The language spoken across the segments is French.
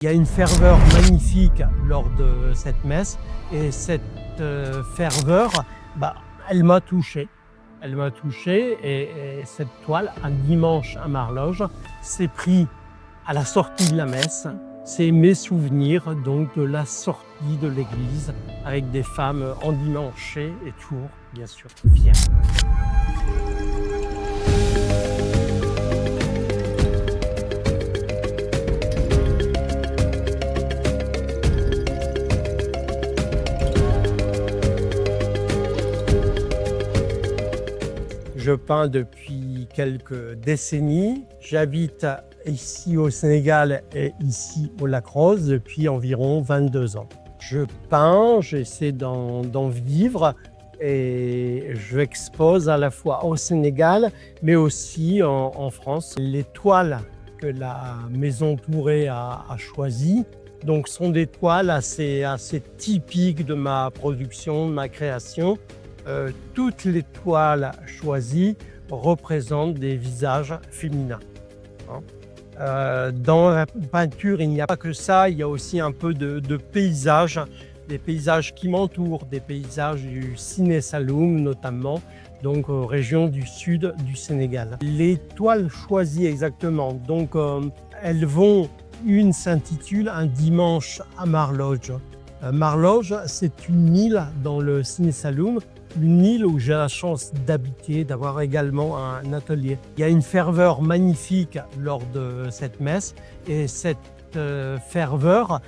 Il y a une ferveur magnifique lors de cette messe et cette ferveur, elle m'a touché. Elle m'a touché et cette toile, un dimanche à Marloge, s'est pris à la sortie de la messe. C'est mes souvenirs donc de la sortie de l'église avec des femmes endimanchées et toujours, bien sûr, fières. Je peins depuis quelques décennies. J'habite ici au Sénégal et ici au Lac-Rose depuis environ 22 ans. Je peins, j'essaie d'en vivre et je expose à la fois au Sénégal mais aussi en France. Les toiles que la Maison Touré a choisies sont des toiles assez typiques de ma production, de ma création. Toutes les toiles choisies représentent des visages féminins. Dans la peinture, il n'y a pas que ça, il y a aussi un peu de paysages, des paysages qui m'entourent, des paysages du Ciné Saloum notamment, donc région du sud du Sénégal. Les toiles choisies exactement, une s'intitule Un dimanche à Marloge. Marloge, c'est une île dans le Ciné Saloum, une île où j'ai la chance d'habiter, d'avoir également un atelier. Il y a une ferveur magnifique lors de cette messe et cette ferveur,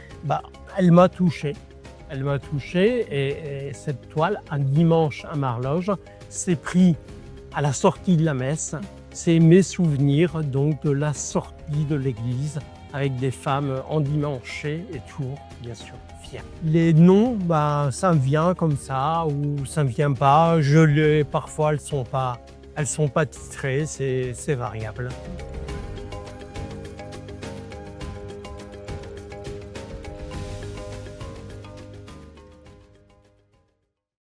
elle m'a touché. Elle m'a touché et cette toile, Un dimanche à Marloge, s'est pris à la sortie de la messe. C'est mes souvenirs donc de la sortie de l'église avec des femmes endimanchées et toujours, bien sûr, fières. Les noms, ça me vient comme ça ou ça me vient pas. Parfois, elles sont pas titrées, c'est variable.